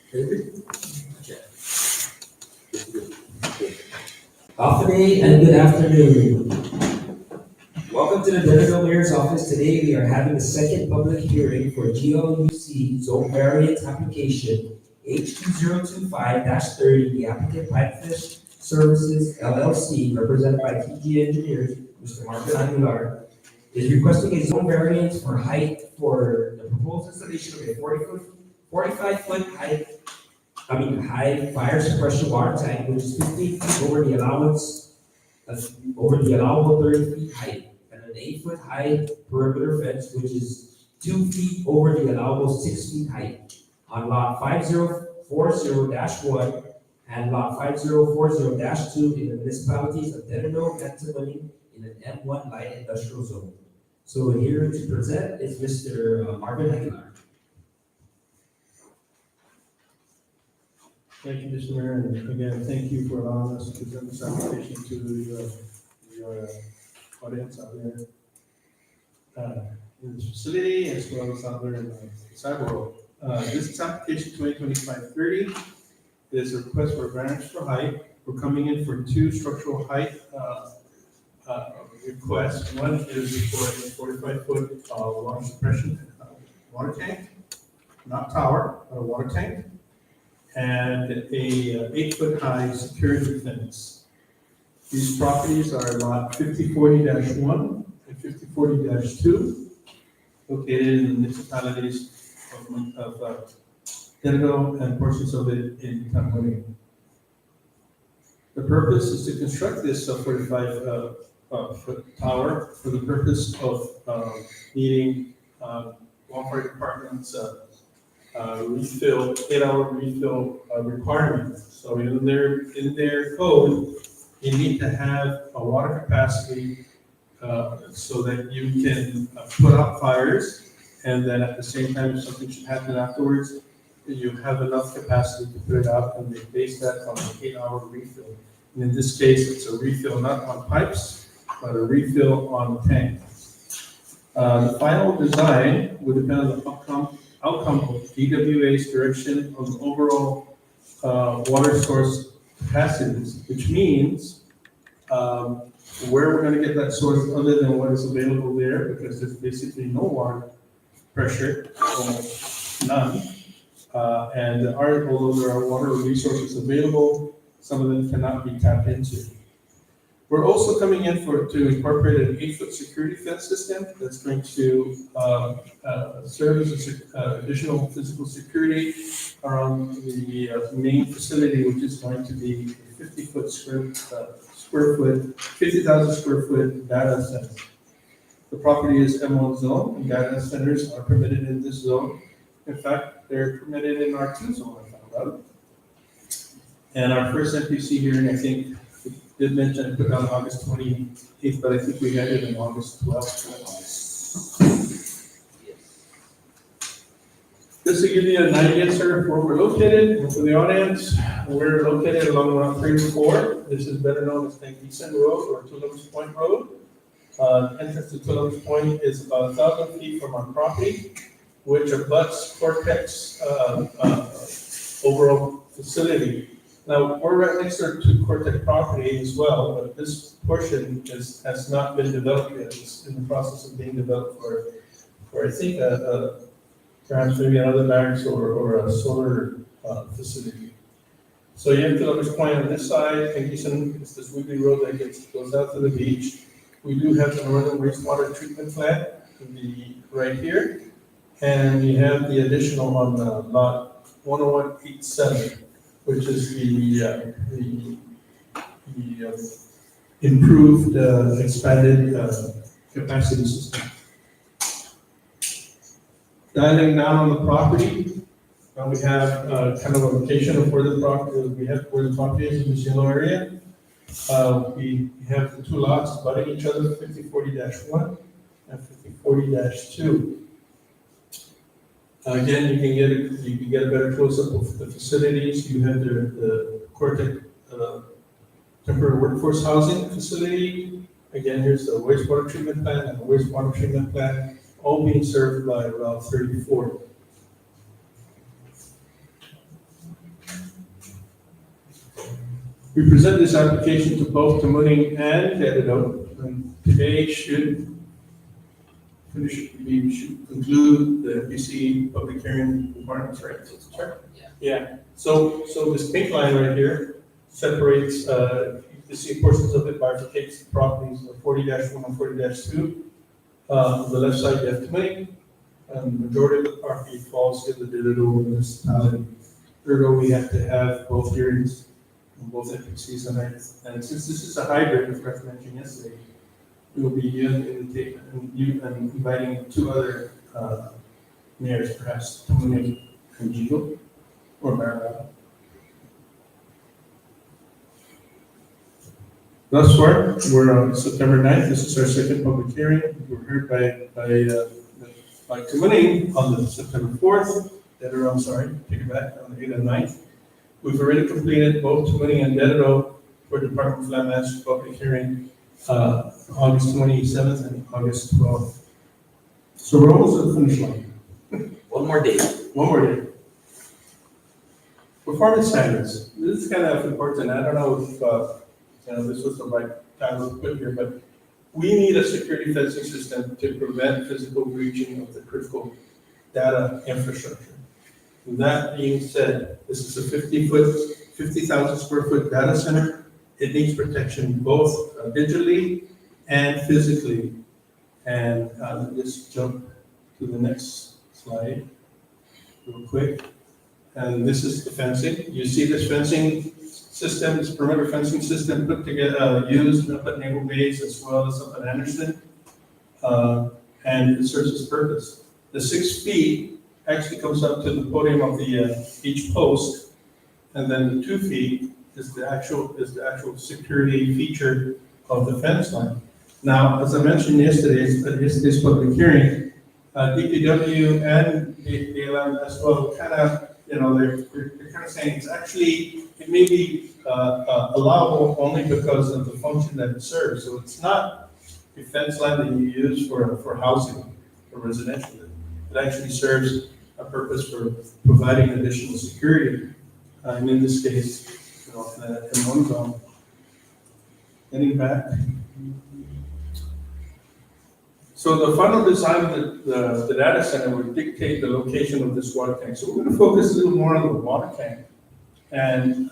Afternoon and good afternoon. Welcome to the Dededo Mayor's Office. Today we are having the second public hearing for GLUC Zone Variance Application H2025-30. The applicant Pipefish Services LLC, represented by TG Engineers, Mr. Marvin Aguilar, is requesting a zone variance for height for the proposed installation of a 45-foot high fire suppression water tank, which is 15 feet over the allowable 30 feet height, and an 8-foot high perimeter fence, which is 2 feet over the allowable 6 feet height, on lot 5040-1 and lot 5040-2 in the municipalities of Dededo and Tamuning in an M1 light industrial zone. So here to present is Mr. Marvin Aguilar. Thank you, Mr. Mayor, and again, thank you for allowing us to present this application to your audience out there in this facility, as well as out there in the sidewalk. This is application 2025-30. There's a request for a variance for height. We're coming in for two structural height requests. One is for a 45-foot water suppression water tank, not tower, but a water tank, and a 8-foot high security fence. These properties are lot 5040-1 and 5040-2, located in the municipalities of Dededo and portions of it in Tamuning. The purpose is to construct this 45-foot tower for the purpose of meeting fire department's refill, 8-hour refill requirement. So in their code, you need to have a water capacity so that you can put out fires, and then at the same time, if something should happen afterwards, you have enough capacity to put it out, and they base that on an 8-hour refill. And in this case, it's a refill not on pipes, but a refill on the tank. The final design would depend on the outcome of DWA's direction on the overall water source capacities, which means where we're going to get that source other than what is available there, because there's basically no water pressure, none. And although there are water resources available, some of them cannot be tapped into. We're also coming in to incorporate an 8-foot security fence system that's going to serve as additional physical security around the main facility, which is going to be a 50,000 square foot data center. The property is M1 zone, and data centers are permitted in this zone. In fact, they're permitted in our R2 zone, I found out. And our first NPC hearing, I think, did mention put on August 28th, but I think we had it on August 12th. Just to give you an idea, sir, where we're located, and for the audience, we're located along Route 34. This is better known as Tanquesan Road or Tulum's Point Road. Entrance to Tulum's Point is about 1,000 feet from our property, which abuts Cortex overall facility. Now, we're right next door to Cortex property as well, but this portion has not been developed yet. It's in the process of being developed for I think, perhaps maybe another barracks or a solar facility. So you have Columbus Point on this side, Tanquesan is this wiggly road that goes out to the beach. We do have the northern wastewater treatment plant right here, and we have the additional on lot 10187. Which is the improved, expanded capacity system. Dialing down on the property, we have kind of a location of where the property is in this yellow area. We have the two lots abutting each other, 5040-1 and 5040-2. Again, you can get a better close-up of the facilities. You have the Cortex temporary workforce housing facility. Again, here's the wastewater treatment plant and the wastewater treatment plant, all being served by Route 34. We present this application to both Tamuning and Dededo, and today should conclude the NPC public hearing requirements, right? Sure. Yeah. So this pink line right here separates, you see portions of it bifurcates the properties of 40-1 and 40-2. On the left side, you have Tamuning, and the majority of the property falls in the Dededo municipality. Ergo, we have to have both hearings on both NPCs tonight. And since this is a hybrid, as Rex mentioned yesterday, we will be inviting two other mayors, perhaps Tamuning and Jigo, or Marilyn. Thus far, we're on September 9th. This is our second public hearing. We were heard by Tamuning on the September 4th. Dededo, I'm sorry, take it back, on the 8th and 9th. We've already completed both Tamuning and Dededo for Department of Land Management public hearing August 27th and August 12th. So we're almost at the finish line. One more day. One more day. Performance standards. This is kind of important. I don't know if this was the right time to put here, but we need a security fencing system to prevent physical breaching of the critical data infrastructure. With that being said, this is a 50,000 square foot data center. It needs protection both digitally and physically. And let's jump to the next slide real quick. And this is the fencing. You see this fencing system, this perimeter fencing system put together, used up at Naval Base as well as up at Anderson. And it serves its purpose. The 6 feet actually comes up to the podium of the each post, and then the 2 feet is the actual security feature of the fence line. Now, as I mentioned yesterday, at yesterday's public hearing, DPW and DLM as well kind of, they're kind of saying it's actually, it may be allowable only because of the function that it serves. So it's not a fence line that you use for housing or residential. It actually serves a purpose for providing additional security. And in this case, in one zone. Getting back. So the final design of the data center would dictate the location of this water tank. So we're going to focus a little more on the water tank. And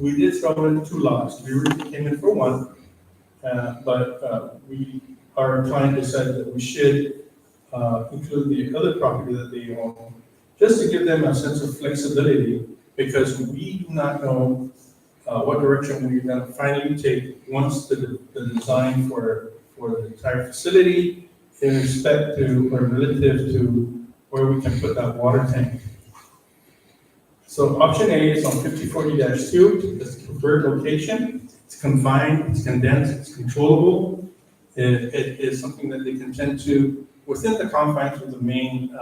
we did throw in 2 lots. We really came in for 1, but our client decided that we should include the other property that they own, just to give them a sense of flexibility, because we do not know what direction we're going to finally take once the design for the entire facility in respect to or relative to where we can put that water tank. So option A is on 5040-2. It's the preferred location. It's confined, it's condensed, it's controllable. It is something that they can tend to within the confines of the main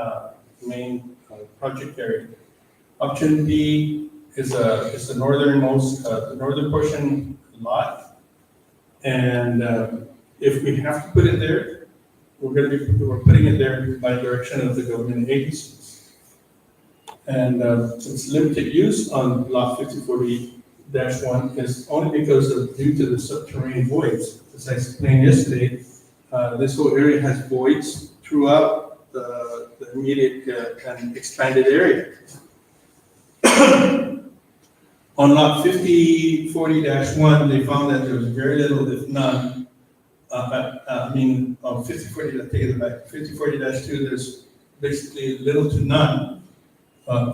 project area. Option B is the northernmost, the northern portion lot, and if we have to put it there, we're putting it there by direction of the government agencies. And since limited use on lot 5040-1 is only because of due to the subterranean voids, as I explained yesterday, this whole area has voids throughout the immediate and expanded area. On lot 5040-1, they found that there was very little, if none. On 5040, let's take it back. 5040-2, there's basically little to none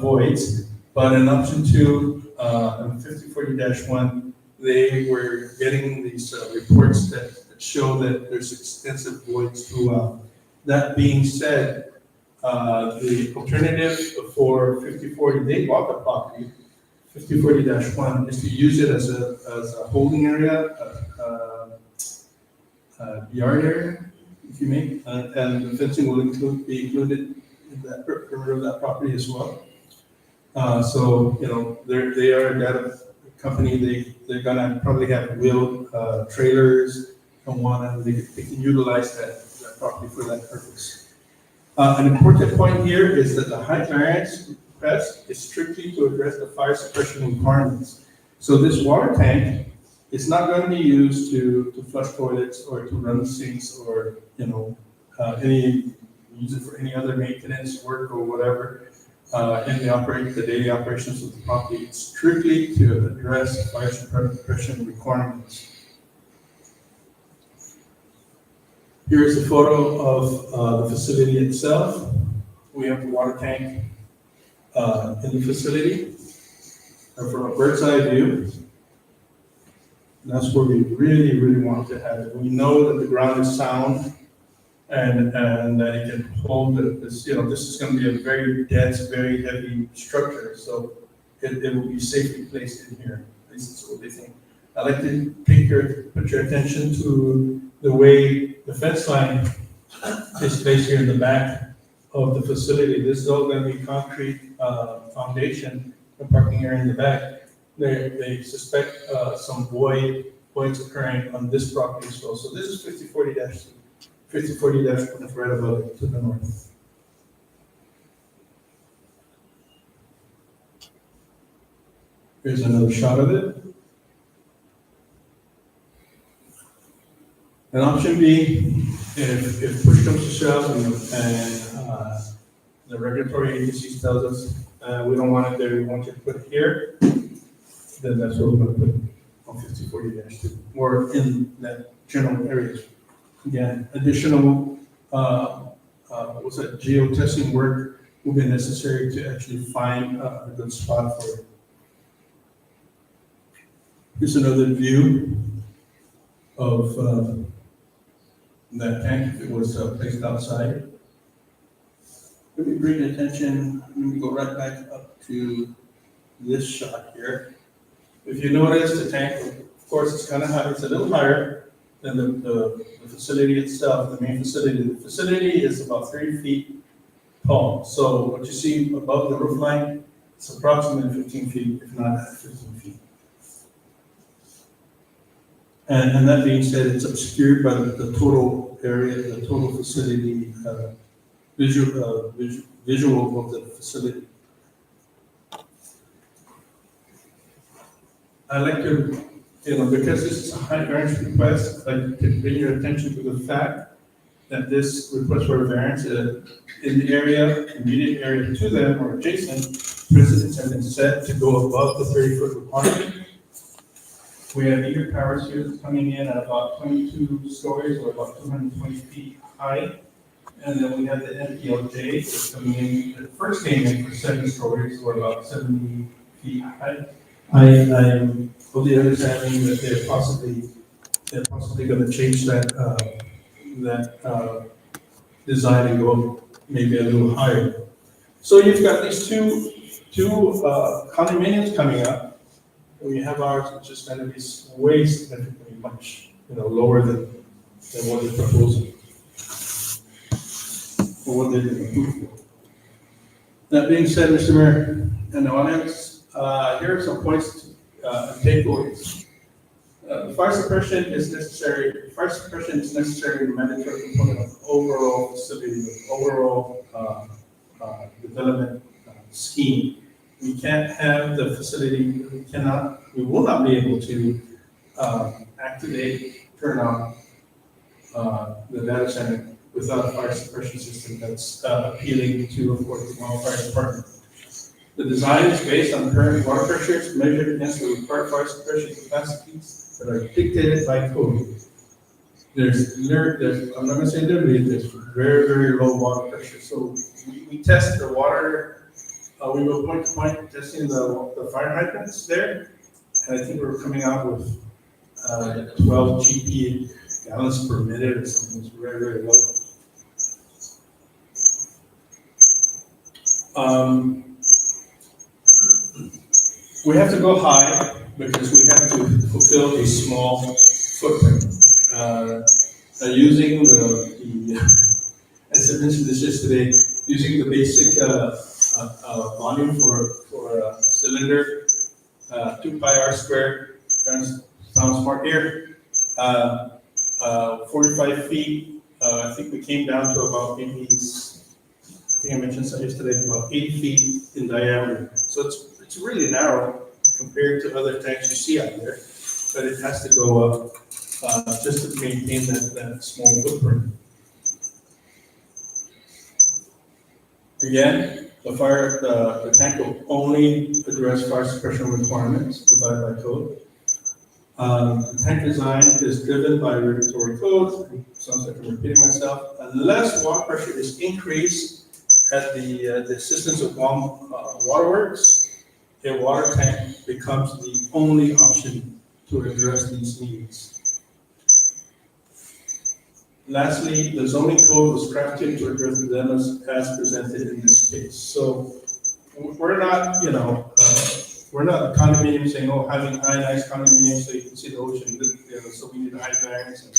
voids. But in option 2, on 5040-1, they were getting these reports that show that there's extensive voids throughout. That being said, the alternative for 5040, they bought the property. 5040-1 is to use it as a holding area, yard area, if you may, and the fencing will be included in that perimeter of that property as well. So they are a data company. They're gonna probably have wheeled trailers and whatnot. They can utilize that property for that purpose. An important point here is that the height variance request is strictly to address the fire suppression requirements. So this water tank is not going to be used to flush toilets or to run sinks or, use it for any other maintenance work or whatever in the daily operations of the property. It's strictly to address fire suppression requirements. Here's a photo of the facility itself. We have the water tank in the facility. And from a bird's eye view, that's where we really, really want to have it. We know that the ground is sound and that it can hold this. This is going to be a very dense, very heavy structure, so it will be safely placed in here. At least that's what they think. I'd like to put your attention to the way the fence line is placed here in the back of the facility. This is all going to be concrete foundation, the parking area in the back. They suspect some voids occurring on this property as well. So this is 5040-2. 5040-1 right above it to the north. Here's another shot of it. And option B, if push comes to shove and the regulatory agencies tells us we don't want it there, we want you to put it here, then that's what we're going to put on 5040-2, or in that general area. Again, additional geotesting work will be necessary to actually find a good spot for it. Here's another view of that tank if it was placed outside. Let me bring attention, let me go right back up to this shot here. If you notice, the tank, of course, it's kind of high, it's a little higher than the facility itself, the main facility. The facility is about 3 feet tall. So what you see above the roof line, it's approximately 15 feet, if not 15 feet. And that being said, it's obscured by the total area, the total facility visual of the facility. I'd like to, because this is a high variance request, I'd like to bring your attention to the fact that this request for a variance in the area, immediate area to them or adjacent, precedents have been set to go above the 30-foot requirement. We have eager power series coming in at about 22 stories or about 220 feet high. And then we have the MPLJ that's coming in, the first came in for 7 stories or about 70 feet high. I am of the understanding that they're possibly going to change that design and go maybe a little higher. So you've got these two condominiums coming up. We have ours, which is going to be way significantly much lower than what they're proposing or what they've been approved for. That being said, Mr. Mayor and the audience, here are some points and takeaways. Fire suppression is necessary. Fire suppression is necessary and mandatory component of overall facility, overall development scheme. We can't have the facility. We will not be able to activate, turn on the data center without a fire suppression system that's appealing to, of course, the fire department. The design is based on current water pressures measured against the required fire suppression capacities that are dictated by code. I'm not going to say there's very, very low water pressure. So we test the water. We were point-to-point testing the fire hydrants there, and I think we're coming out with 12 GP gallons per minute or something. It's very, very low. We have to go high because we have to fulfill a small footprint. Using as I mentioned this yesterday, using the basic volume for a cylinder, 2 pi r squared, sounds smart here. 45 feet, I think we came down to about maybe, I think I mentioned yesterday, about 8 feet in diameter. So it's really narrow compared to other tanks you see out there, but it has to go up just to maintain that small footprint. Again, the tank will only address fire suppression requirements provided by code. The tank design is driven by regulatory codes. Sounds like I'm repeating myself. Unless water pressure is increased at the assistance of waterworks, a water tank becomes the only option to address these needs. Lastly, the zoning code was crafted to address the dilemmas as presented in this case. So we're not, we're not a condominium saying, oh, having high, nice condominium so you can see the ocean, so we need a high variance and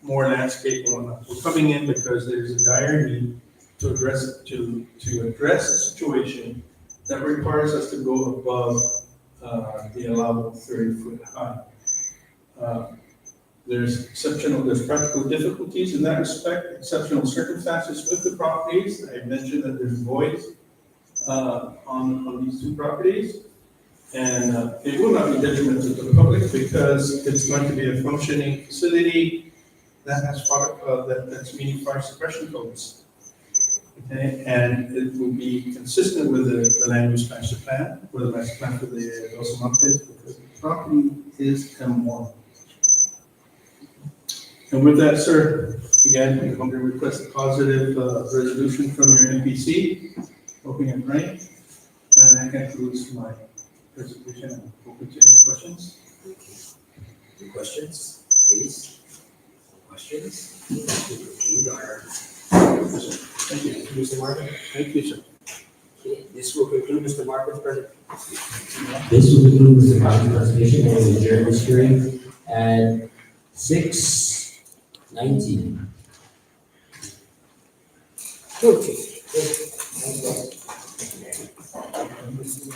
more landscape and whatnot. We're coming in because there's a dire need to address a situation that requires us to go above the allowable 30-foot high. There's practical difficulties in that respect, exceptional circumstances with the properties. I mentioned that there's voids on these two properties. And it will not be detrimental to the public because it's going to be a functioning facility that has that's meeting fire suppression codes. Okay, and it will be consistent with the land use master plan, or the master plan for the Dos Montes, because the property is M1. And with that, sir, again, we humbly request a positive resolution from your NPC, hoping and praying. And that concludes my presentation. I'm open to any questions. Any questions, please? Questions? Thank you. Mr. Marvin? Thank you, sir. Okay, this will conclude Mr. Marvin's presentation. This will conclude Mr. Marvin's presentation, and we adjourn this hearing at 6:19. Okay.